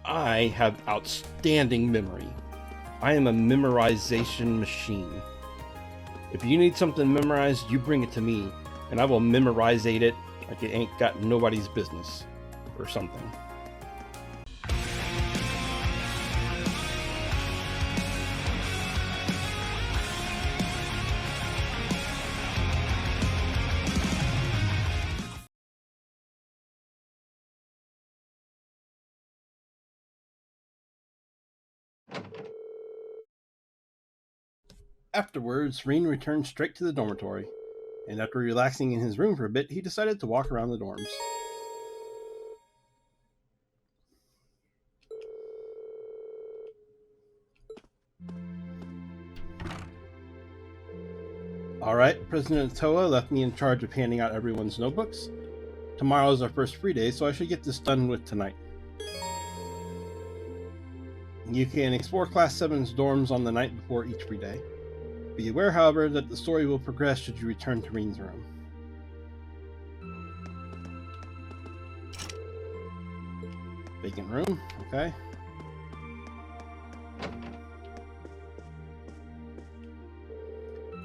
I have outstanding memory. I am a memorization machine. If you need something memorized, you bring it to me, and I will memorizate it like it ain't got nobody's business, or something. Afterwards, Rean returned straight to the dormitory, and after relaxing in his room for a bit, he decided to walk around the dorms. Alright, President Toa left me in charge of handing out everyone's notebooks. Tomorrow is our first free day, so I should get this done with tonight. You can explore Class 7's dorms on the night before each free day. Be aware, however, that the story will progress should you return to Rean's room. Vacant room, okay.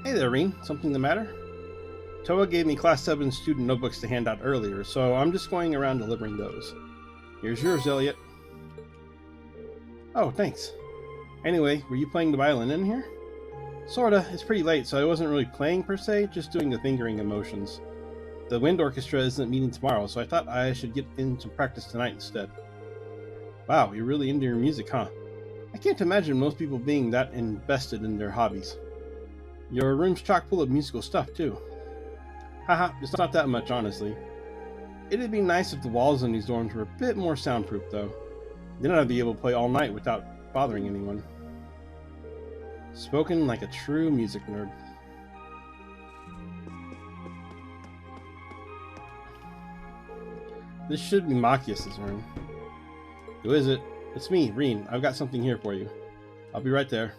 Hey there, Rean. Something the matter? Toa gave me Class 7 student notebooks to hand out earlier, so I'm just going around delivering those. Here's yours, Elliot. Oh, thanks. Anyway, were you playing the violin in here? Sorta. It's pretty late, so I wasn't really playing per se, just doing the fingering emotions. The wind orchestra isn't meeting tomorrow, so I thought I should get in some practice tonight instead. Wow, you're really into your music, huh? I can't imagine most people being that invested in their hobbies. Your room's chock full of musical stuff, too. Haha, it's not that much, honestly. It'd be nice if the walls in these dorms were a bit more soundproof, though. Then I'd be able to play all night without bothering anyone. Spoken like a true music nerd. This should be Machias's room. Who is it? It's me, Rean. I've got something here for you. I'll be right there.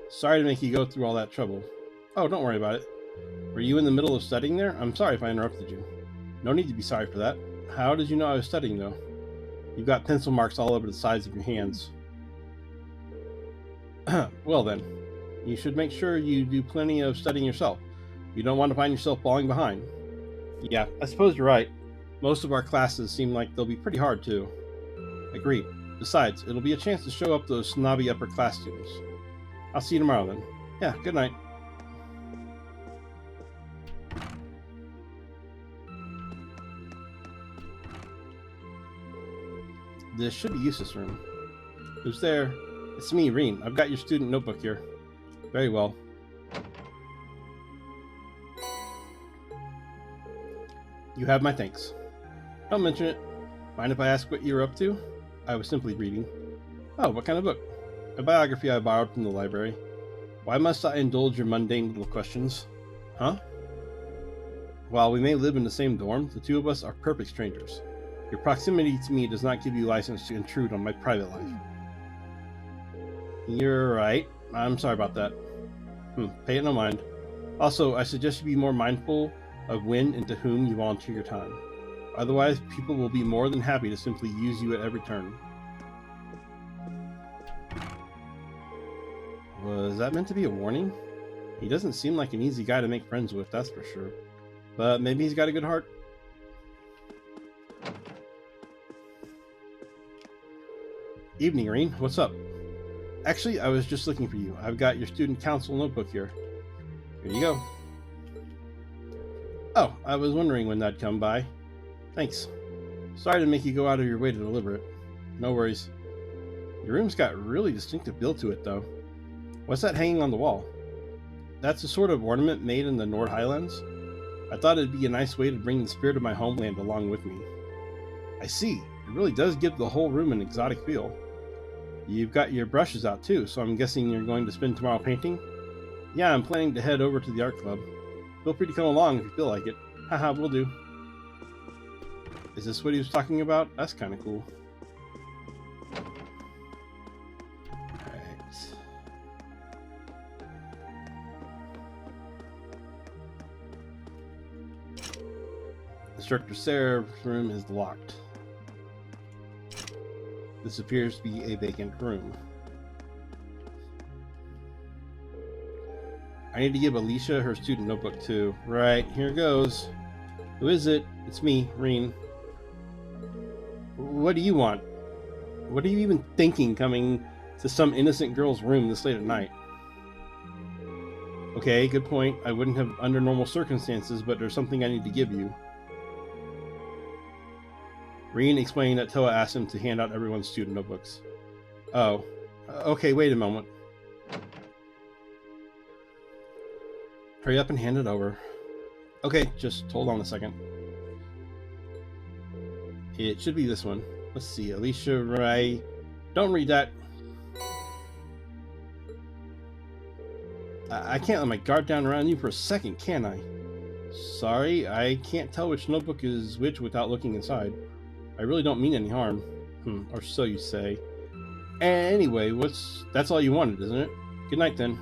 Sorry to make you go through all that trouble. Oh, don't worry about it. Were you in the middle of studying there? I'm sorry if I interrupted you. No need to be sorry for that. How did you know I was studying, though? You've got pencil marks all over the sides of your hands. Well then, you should make sure you do plenty of studying yourself. You don't want to find yourself falling behind. Yeah, I suppose you're right. Most of our classes seem like they'll be pretty hard, too. Agreed. Besides, it'll be a chance to show up those snobby upper-class students. I'll see you tomorrow, then. Yeah, good night. This should be Eustace's room. Who's there? It's me, Rean. I've got your student notebook here. Very well. You have my thanks. Don't mention it. Mind if I ask what you're up to? I was simply reading. Oh, what kind of book? A biography I borrowed from the library. Why must I indulge your mundane little questions? Huh? While we may live in the same dorm, the two of us are perfect strangers. Your proximity to me does not give you license to intrude on my private life. You're right. I'm sorry about that. Pay it no mind. Also, I suggest you be more mindful of when and to whom you volunteer your time. Otherwise, people will be more than happy to simply use you at every turn. Was that meant to be a warning? He doesn't seem like an easy guy to make friends with, that's for sure. But maybe he's got a good heart. Evening, Rean. What's up? Actually, I was just looking for you. I've got your student council notebook here. Here you go. Oh, I was wondering when that'd come by. Thanks. Sorry to make you go out of your way to deliver it. No worries. Your room's got a really distinctive build to it, though. What's that hanging on the wall? That's a sort of ornament made in the Nord Highlands. I thought it'd be a nice way to bring the spirit of my homeland along with me. I see. It really does give the whole room an exotic feel. You've got your brushes out too, so I'm guessing you're going to spend tomorrow painting? Yeah, I'm planning to head over to the art club. Feel free to come along if you feel like it. Haha, will do. Is this what he was talking about? That's kind of cool. Alright. Instructor Sarah's room is locked. This appears to be a vacant room. I need to give Alicia her student notebook too. Right, here goes. Who is it? It's me, Rean. What do you want? What are you even thinking coming to some innocent girl's room this late at night? Okay, good point. I wouldn't have under normal circumstances, but there's something I need to give you. Rean explained that Toa asked him to hand out everyone's student notebooks. Oh. Okay, wait a moment. Hurry up and hand it over. Okay, just hold on a second. It should be this one. Let's see, Alicia Rai. Don't read that. I can't let my guard down around you for a second, can I? Sorry, I can't tell which notebook is which without looking inside. I really don't mean any harm. Or so you say. Anyway, that's all you wanted, isn't it? Good night then.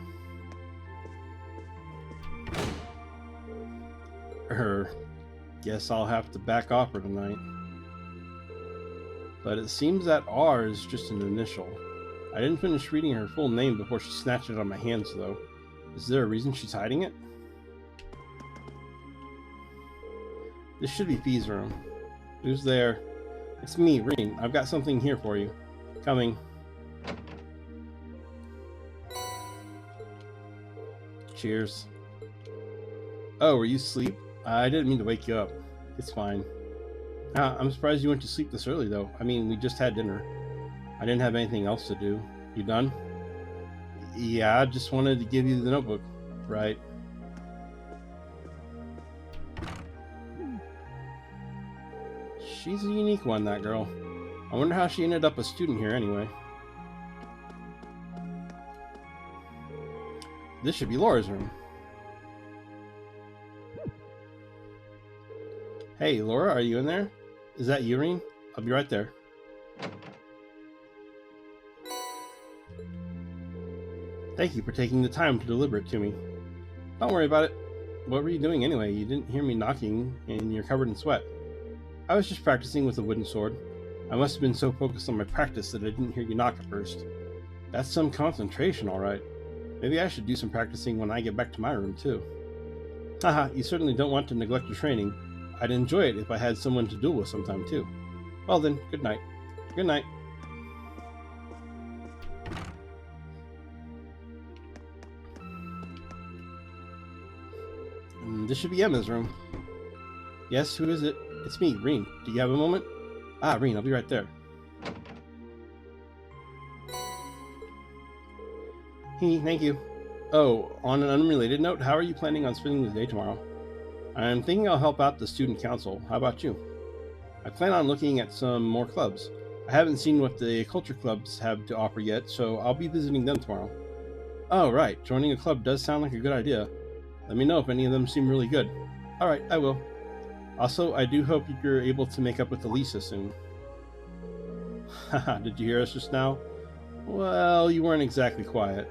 Guess I'll have to back off her tonight. But it seems that R is just an initial. I didn't finish reading her full name before she snatched it out of my hands, though. Is there a reason she's hiding it? This should be Fee's room. Who's there? It's me, Rean. I've got something here for you. Coming. Cheers. Oh, were you asleep? I didn't mean to wake you up. It's fine. I'm surprised you went to sleep this early, though. I mean, we just had dinner. I didn't have anything else to do. You done? Yeah, I just wanted to give you the notebook. Right. She's a unique one, that girl. I wonder how she ended up a student here anyway. This should be Laura's room. Hey, Laura, are you in there? Is that you, Rean? I'll be right there. Thank you for taking the time to deliver it to me. Don't worry about it. What were you doing anyway? You didn't hear me knocking, and you're covered in sweat. I was just practicing with a wooden sword. I must have been so focused on my practice that I didn't hear you knock at first. That's some concentration, all right. Maybe I should do some practicing when I get back to my room, too. Haha, you certainly don't want to neglect your training. I'd enjoy it if I had someone to duel with sometime, too. Well then, good night. Good night. This should be Emma's room. Yes, who is it? It's me, Rean. Do you have a moment? Ah, Rean, I'll be right there. Thank you. Oh, on an unrelated note, how are you planning on spending the day tomorrow? I'm thinking I'll help out the student council. How about you? I plan on looking at some more clubs. I haven't seen what the culture clubs have to offer yet, so I'll be visiting them tomorrow. Oh, right. Joining a club does sound like a good idea. Let me know if any of them seem really good. Alright, I will. Also, I do hope you're able to make up with Elisa soon. Haha, did you hear us just now? Well, you weren't exactly quiet.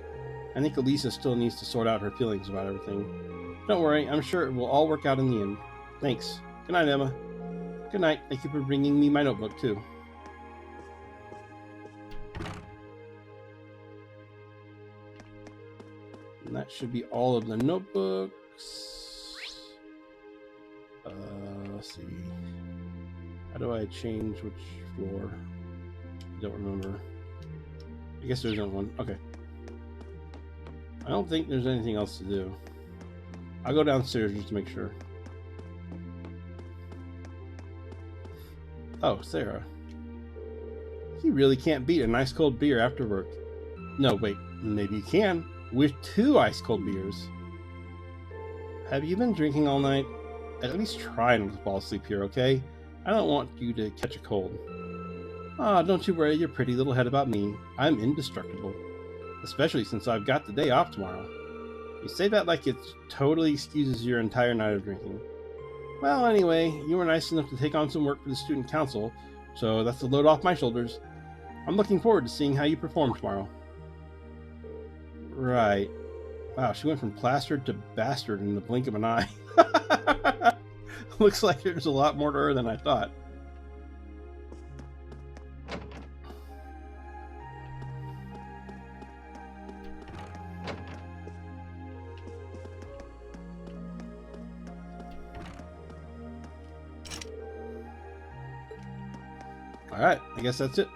I think Elisa still needs to sort out her feelings about everything. Don't worry, I'm sure it will all work out in the end. Thanks. Good night, Emma. Good night. Thank you for bringing me my notebook, too. And that should be all of the notebooks. Let's see. How do I change which floor? I don't remember. I guess there's only one. Okay. I don't think there's anything else to do. I'll go downstairs just to make sure. Oh, Sarah. You really can't beat a nice cold beer after work. No, wait. Maybe you can. With 2 ice cold beers. Have you been drinking all night? At least try not to fall asleep here, okay? I don't want you to catch a cold. Ah, don't you worry your pretty little head about me. I'm indestructible. Especially since I've got the day off tomorrow. You say that like it totally excuses your entire night of drinking. Well, anyway, you were nice enough to take on some work for the student council, so that's a load off my shoulders. I'm looking forward to seeing how you perform tomorrow. Right. Wow, she went from plastered to bastard in the blink of an eye. Looks like there's a lot more to her than I thought. Alright, I guess that's it.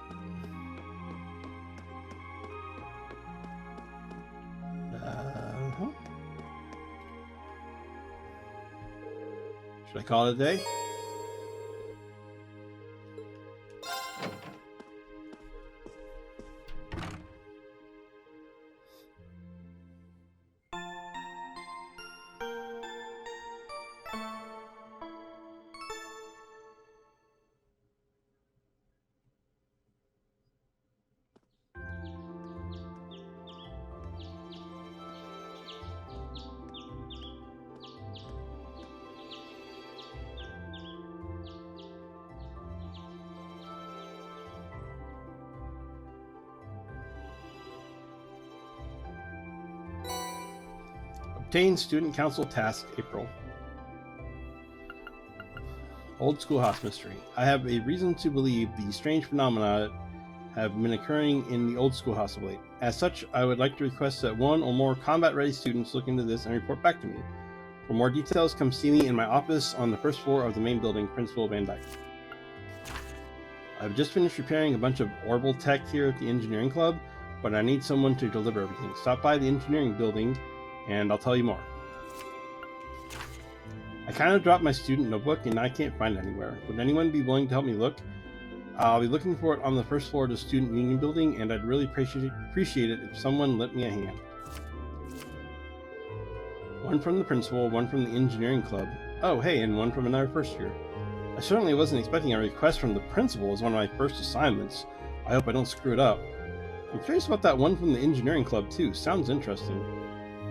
Should I call it a day? Obtain Student Council Task, April. Old Schoolhouse Mystery. I have a reason to believe the strange phenomena have been occurring in the old schoolhouse of late. As such, I would like to request that one or more combat-ready students look into this and report back to me. For more details, come see me in my office on the first floor of the main building, Principal Van Dyke. I've just finished repairing a bunch of Orbital tech here at the engineering club, but I need someone to deliver everything. Stop by the engineering building and I'll tell you more. I kind of dropped my student notebook and I can't find it anywhere. Would anyone be willing to help me look? I'll be looking for it on the first floor of the student union building, and I'd really appreciate it if someone lent me a hand. One from the principal, one from the engineering club. Oh, hey, and one from another first year. I certainly wasn't expecting a request from the principal as one of my first assignments. I hope I don't screw it up. I'm curious about that one from the engineering club too. Sounds interesting.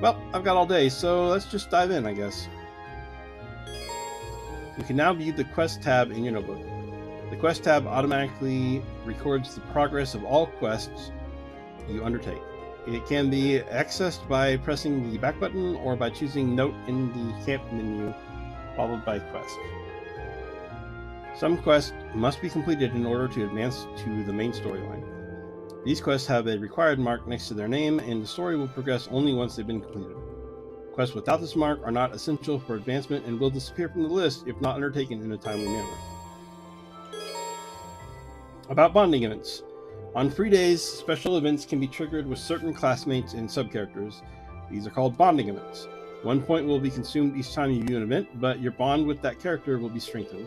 Well, I've got all day, so let's just dive in, I guess. You can now view the quest tab in your notebook. The quest tab automatically records the progress of all quests you undertake. It can be accessed by pressing the back button or by choosing Note in the camp menu, followed by Quest. Some quests must be completed in order to advance to the main storyline. These quests have a required mark next to their name, and the story will progress only once they've been completed. Quests without this mark are not essential for advancement and will disappear from the list if not undertaken in a timely manner. About bonding events. On free days, special events can be triggered with certain classmates and sub-characters. These are called bonding events. 1 point will be consumed each time you view an event, but your bond with that character will be strengthened.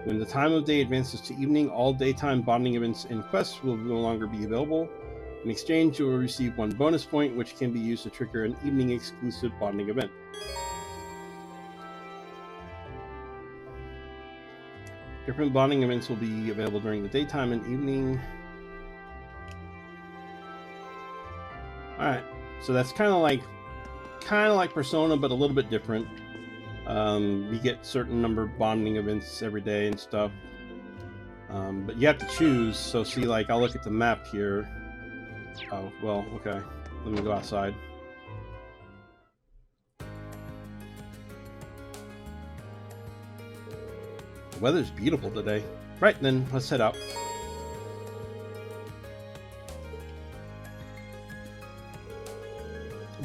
When the time of day advances to evening, all daytime bonding events and quests will no longer be available. In exchange, you will receive 1 bonus point, which can be used to trigger an evening-exclusive bonding event. Different bonding events will be available during the daytime and evening. Alright, so that's kind of like Persona, but a little bit different. You get certain number of bonding events every day and stuff. But you have to choose, so see, like, I'll look at the map here. Oh, well, okay. Let me go outside. The weather's beautiful today. Right then, let's head out.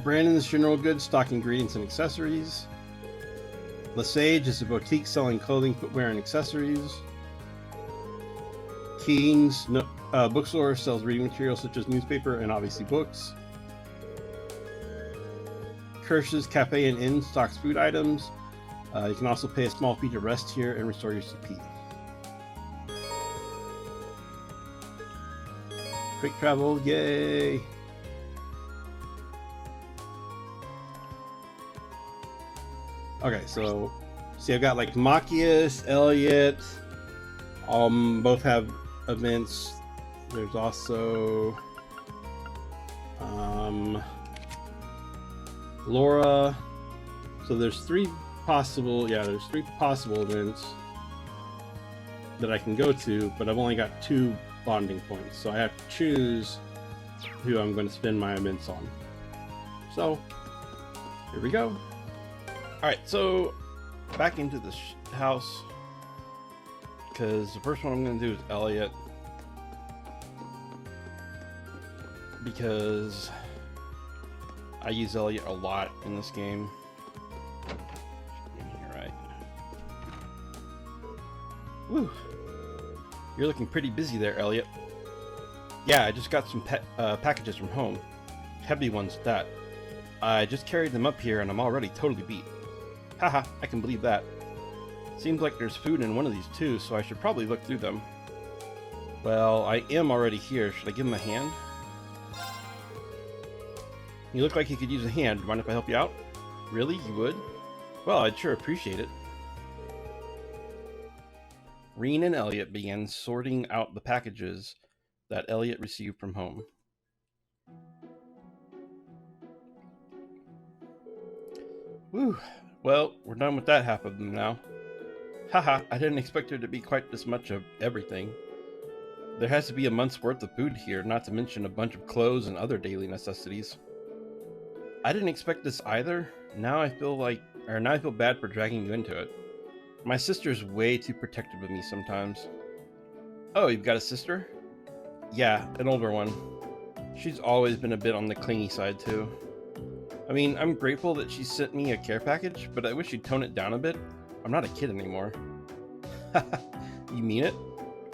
Brandon's General Goods, stock ingredients and accessories. Lesage is a boutique selling clothing, footwear, and accessories. King's bookstore sells reading materials such as newspaper and obviously books. Kirsch's Cafe and Inn stocks food items. You can also pay a small fee to rest here and restore your CP. Quick travel, yay! Okay, so see, I've got like Machias, Elliot, both have events. There's also Laura. So there's three possible events that I can go to, but I've only got 2 bonding points, so I have to choose who I'm going to spend my events on. So here we go. Alright, so back into the house, because the first one I'm going to do is Elliot, because I use Elliot a lot in this game. Right. Woo. You're looking pretty busy there, Elliot. Yeah, I just got some packages from home. Heavy ones at that. I just carried them up here and I'm already totally beat. Haha, I can believe that. Seems like there's food in one of these too, so I should probably look through them. Well, I am already here. Should I give him a hand? You look like you could use a hand. Mind if I help you out? Really? You would? Well, I'd sure appreciate it. Rean and Elliot began sorting out the packages that Elliot received from home. Whew. Well, we're done with that half of them now. Haha, I didn't expect there to be quite this much of everything. There has to be a month's worth of food here, not to mention a bunch of clothes and other daily necessities. I didn't expect this either. Now I feel bad for dragging you into it. My sister's way too protective of me sometimes. Oh, you've got a sister? Yeah, an older one. She's always been a bit on the clingy side too. I mean, I'm grateful that she sent me a care package, but I wish she'd tone it down a bit. I'm not a kid anymore. You mean it?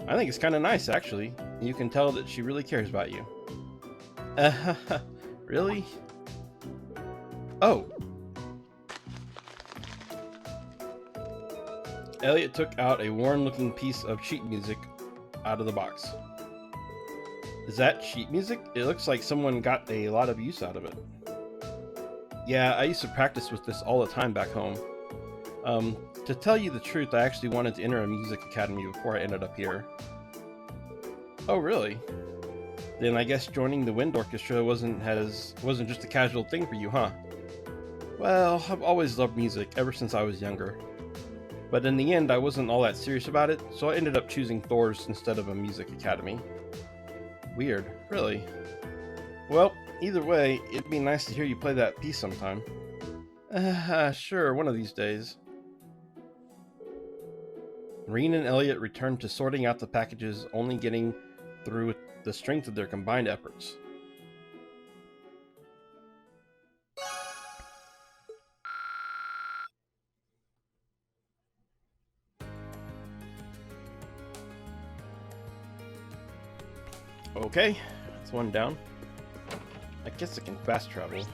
I think it's kind of nice, actually. You can tell that she really cares about you. Really? Oh. Elliot took out a worn-looking piece of sheet music out of the box. Is that sheet music? It looks like someone got a lot of use out of it. Yeah, I used to practice with this all the time back home. To tell you the truth, I actually wanted to enter a music academy before I ended up here. Oh, really? Then I guess joining the wind orchestra wasn't just a casual thing for you, huh? Well, I've always loved music ever since I was younger. But in the end, I wasn't all that serious about it, so I ended up choosing Thors instead of a music academy. Weird, really. Well, either way, it'd be nice to hear you play that piece sometime. Sure, one of these days. Rean and Elliot returned to sorting out the packages, only getting through with the strength of their combined efforts. Okay, that's one down. I guess I can fast travel.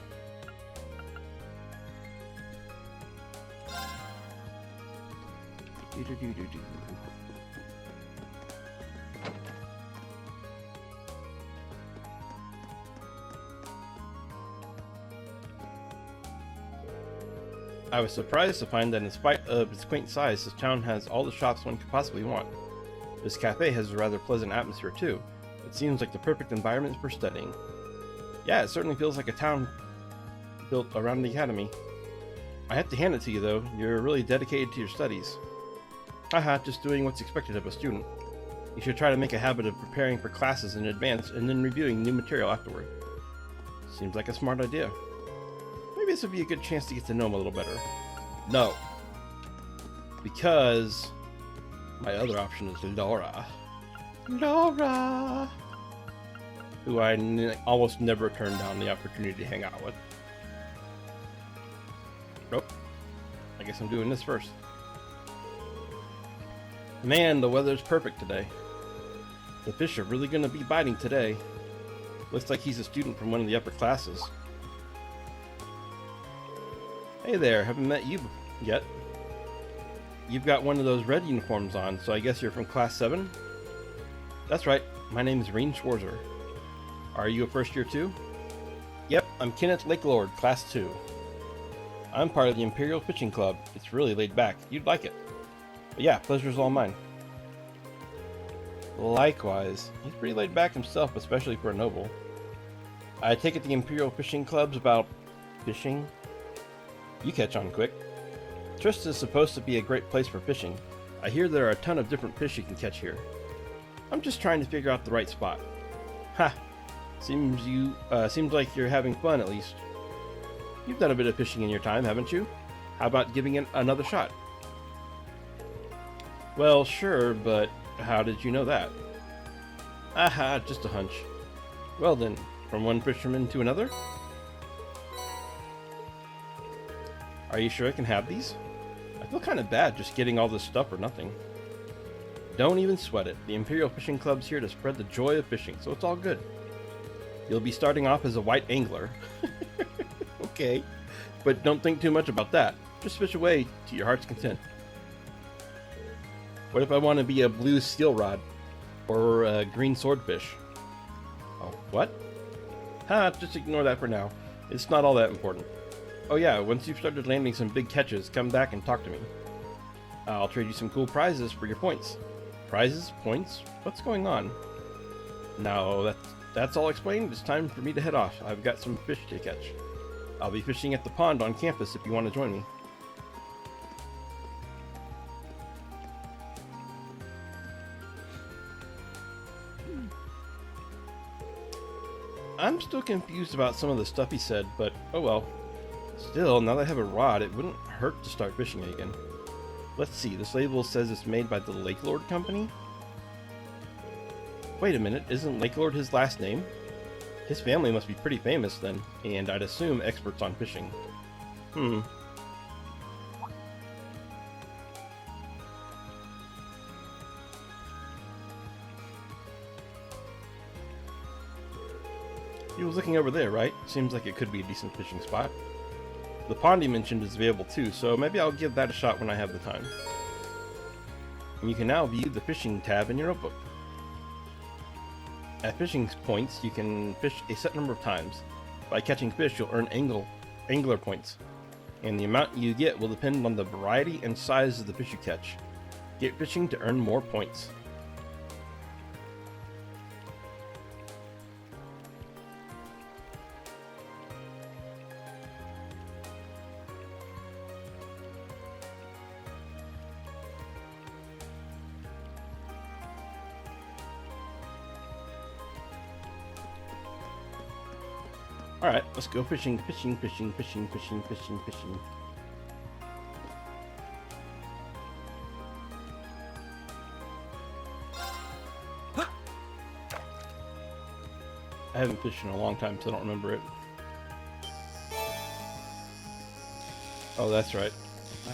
I was surprised to find that in spite of its quaint size, this town has all the shops one could possibly want. This cafe has a rather pleasant atmosphere too. It seems like the perfect environment for studying. Yeah, it certainly feels like a town built around the academy. I have to hand it to you though, you're really dedicated to your studies. Haha, just doing what's expected of a student. You should try to make a habit of preparing for classes in advance and then reviewing new material afterward. Seems like a smart idea. Maybe this would be a good chance to get to know him a little better. No. Because my other option is Laura. Laura! Who I almost never turn down the opportunity to hang out with. Nope. I guess I'm doing this first. Man, the weather's perfect today. The fish are really gonna be biting today. Looks like he's a student from one of the upper classes. Hey there, haven't met you yet. You've got one of those red uniforms on, so I guess you're from class 7? That's right, my name is Rean Schwarzer. Are you a first year too? Yep, I'm Kenneth Lakelord, class 2. I'm part of the Imperial Fishing Club. It's really laid back. You'd like it. But yeah, pleasure's all mine. Likewise. He's pretty laid back himself, especially for a noble. I take it the Imperial Fishing Club's about fishing? You catch on quick. Trist is supposed to be a great place for fishing. I hear there are a ton of different fish you can catch here. I'm just trying to figure out the right spot. Ha! Seems like you're having fun at least. You've done a bit of fishing in your time, haven't you? How about giving it another shot? Well, sure, but how did you know that? Aha, just a hunch. Well then, from one fisherman to another? Are you sure I can have these? I feel kind of bad just getting all this stuff for nothing. Don't even sweat it. The Imperial Fishing Club's here to spread the joy of fishing, so it's all good. You'll be starting off as a white angler. Okay, but don't think too much about that. Just fish away to your heart's content. What if I want to be a blue steel rod? Or a green swordfish? Oh, what? Just ignore that for now. It's not all that important. Oh yeah, once you've started landing some big catches, come back and talk to me. I'll trade you some cool prizes for your points. Prizes? Points? What's going on? Now that's all explained. It's time for me to head off. I've got some fish to catch. I'll be fishing at the pond on campus if you want to join me. I'm still confused about some of the stuff he said, but oh well. Still, now that I have a rod, it wouldn't hurt to start fishing again. Let's see, this label says it's made by the Lake Lord Company? Wait a minute, isn't Lake Lord his last name? His family must be pretty famous then, and I'd assume experts on fishing. He was looking over there, right? Seems like it could be a decent fishing spot. The pond he mentioned is available too, so maybe I'll give that a shot when I have the time. And you can now view the fishing tab in your notebook. At fishing points, you can fish a set number of times. By catching fish, you'll earn angler points, and the amount you get will depend on the variety and size of the fish you catch. Get fishing to earn more points. Alright, let's go fishing. I haven't fished in a long time, so I don't remember it. Oh, that's right.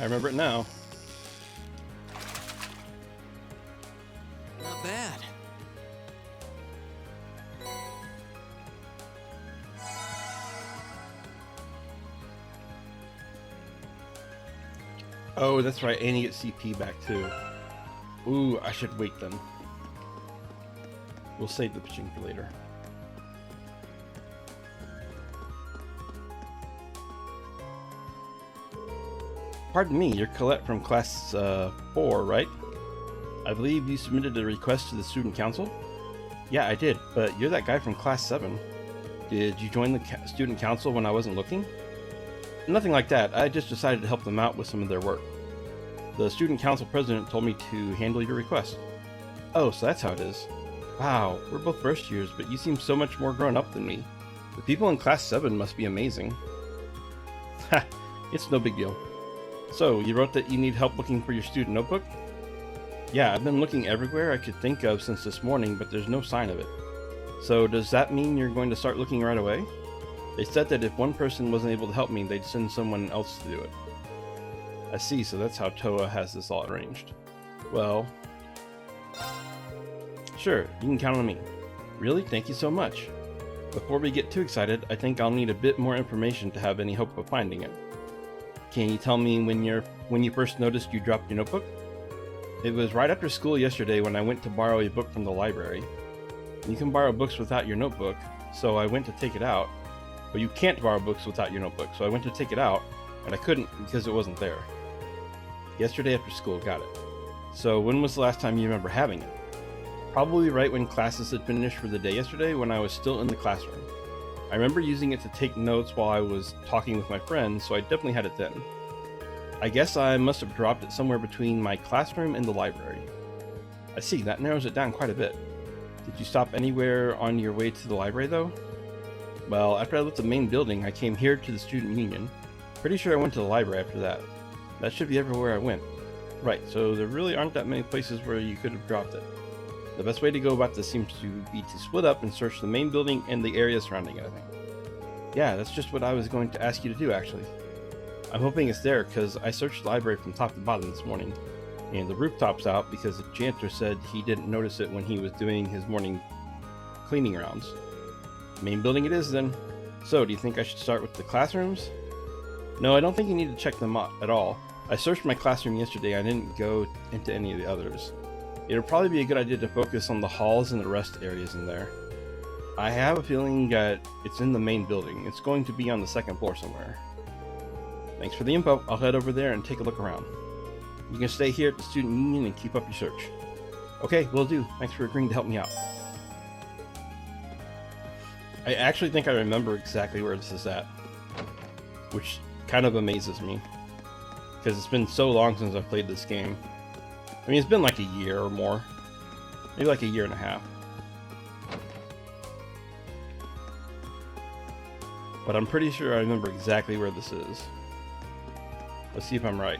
I remember it now. Not bad. Oh, that's right, and you get CP back too. Ooh, I should wait then. We'll save the fishing for later. Pardon me, you're Colette from class 4, right? I believe you submitted a request to the student council? Yeah, I did, but you're that guy from class 7. Did you join the student council when I wasn't looking? Nothing like that. I just decided to help them out with some of their work. The student council president told me to handle your request. Oh, so that's how it is. Wow, we're both first years, but you seem so much more grown up than me. The people in class 7 must be amazing. Ha, it's no big deal. So, you wrote that you need help looking for your student notebook? Yeah, I've been looking everywhere I could think of since this morning, but there's no sign of it. So, does that mean you're going to start looking right away? They said that if one person wasn't able to help me, they'd send someone else to do it. I see, so that's how Toa has this all arranged. Well... Sure, you can count on me. Really? Thank you so much. Before we get too excited, I think I'll need a bit more information to have any hope of finding it. Can you tell me when you first noticed you dropped your notebook? It was right after school yesterday when I went to borrow a book from the library. You can borrow books without your notebook, so I went to take it out. But you can't borrow books without your notebook, so I went to take it out, and I couldn't because it wasn't there. Yesterday after school, got it. So when was the last time you remember having it? Probably right when classes had finished for the day yesterday when I was still in the classroom. I remember using it to take notes while I was talking with my friends, so I definitely had it then. I guess I must have dropped it somewhere between my classroom and the library. I see, that narrows it down quite a bit. Did you stop anywhere on your way to the library though? Well, after I left the main building, I came here to the student union. Pretty sure I went to the library after that. That should be everywhere I went. Right, so there really aren't that many places where you could have dropped it. The best way to go about this seems to be to split up and search the main building and the area surrounding it, I think. Yeah, that's just what I was going to ask you to do, actually. I'm hoping it's there, because I searched the library from top to bottom this morning, and the rooftop's out because the janitor said he didn't notice it when he was doing his morning cleaning rounds. Main building it is, then. So, do you think I should start with the classrooms? No, I don't think you need to check them out at all. I searched my classroom yesterday, I didn't go into any of the others. It'll probably be a good idea to focus on the halls and the rest areas in there. I have a feeling that it's in the main building. It's going to be on the second floor somewhere. Thanks for the info. I'll head over there and take a look around. You can stay here at the student union and keep up your search. Okay, will do. Thanks for agreeing to help me out. I actually think I remember exactly where this is at, which kind of amazes me, because it's been so long since I've played this game. I mean, it's been like a year or more. Maybe like a year and a half. But I'm pretty sure I remember exactly where this is. Let's see if I'm right.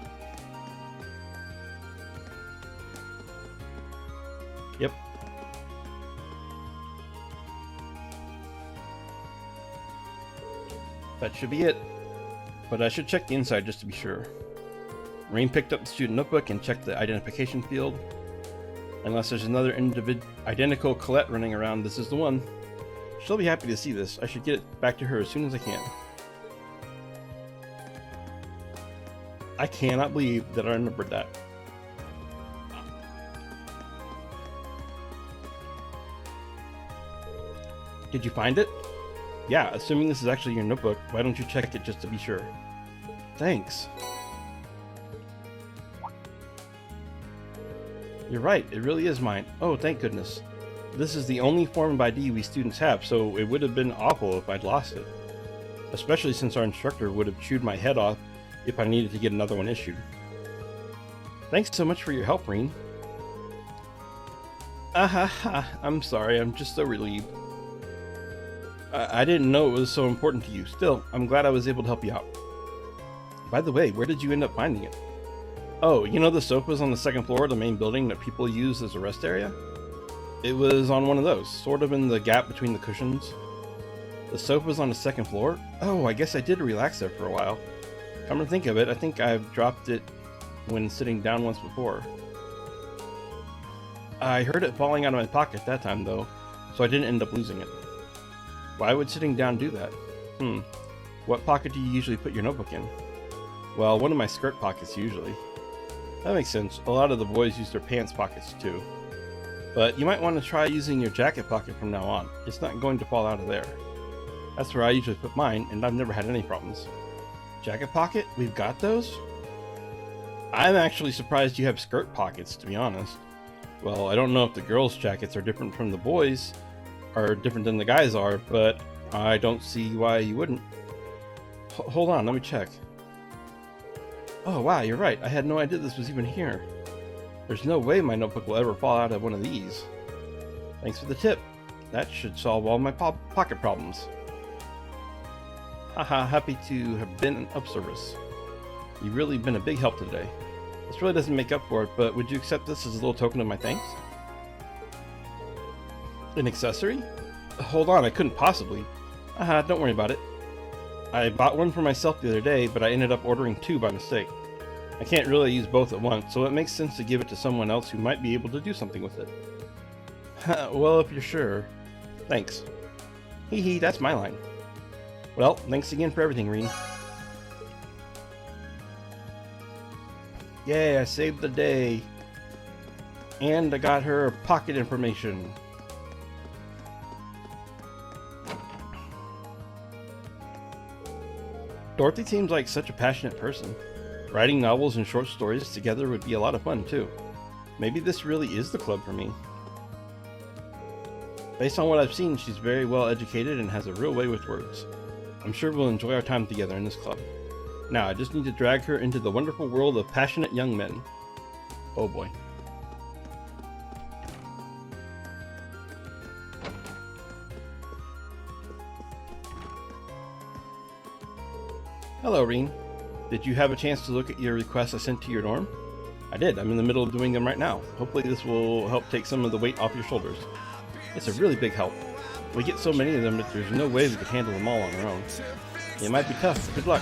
Yep. That should be it. But I should check the inside just to be sure. Rean picked up the student notebook and checked the identification field. Unless there's another identical Colette running around, this is the one. She'll be happy to see this. I should get it back to her as soon as I can. I cannot believe that I remembered that. Did you find it? Yeah, assuming this is actually your notebook, why don't you check it just to be sure? Thanks. You're right, it really is mine. Oh, thank goodness. This is the only form of ID we students have, so it would have been awful if I'd lost it. Especially since our instructor would have chewed my head off if I needed to get another one issued. Thanks so much for your help, Rean. I'm sorry, I'm just so relieved. I didn't know it was so important to you. Still, I'm glad I was able to help you out. By the way, where did you end up finding it? Oh, you know the sofas on the second floor of the main building that people use as a rest area? It was on one of those, sort of in the gap between the cushions. The sofa's on the second floor? Oh, I guess I did relax there for a while. Come to think of it, I think I've dropped it when sitting down once before. I heard it falling out of my pocket that time though, so I didn't end up losing it. Why would sitting down do that? What pocket do you usually put your notebook in? Well, one of my skirt pockets usually. That makes sense. A lot of the boys use their pants pockets too. But you might want to try using your jacket pocket from now on. It's not going to fall out of there. That's where I usually put mine, and I've never had any problems. Jacket pocket? We've got those? I'm actually surprised you have skirt pockets, to be honest. Well, I don't know if the girls' jackets are different from the boys, or different than the guys are, but I don't see why you wouldn't. Hold on, let me check. Oh wow, you're right. I had no idea this was even here. There's no way my notebook will ever fall out of one of these. Thanks for the tip. That should solve all my pocket problems. Haha, happy to have been of service. You've really been a big help today. This really doesn't make up for it, but would you accept this as a little token of my thanks? An accessory? Hold on, I couldn't possibly. Don't worry about it. I bought one for myself the other day, but I ended up ordering two by mistake. I can't really use both at once, so it makes sense to give it to someone else who might be able to do something with it. Well, if you're sure. Thanks. Hee hee, that's my line. Well, thanks again for everything, Rean. Yay, I saved the day. And I got her pocket information. Dorothy seems like such a passionate person. Writing novels and short stories together would be a lot of fun, too. Maybe this really is the club for me. Based on what I've seen, she's very well educated and has a real way with words. I'm sure we'll enjoy our time together in this club. Now, I just need to drag her into the wonderful world of passionate young men. Oh boy. Hello, Rean. Did you have a chance to look at your request I sent to your dorm? I did. I'm in the middle of doing them right now. Hopefully this will help take some of the weight off your shoulders. It's a really big help. We get so many of them that there's no way we could handle them all on our own. It might be tough. Good luck.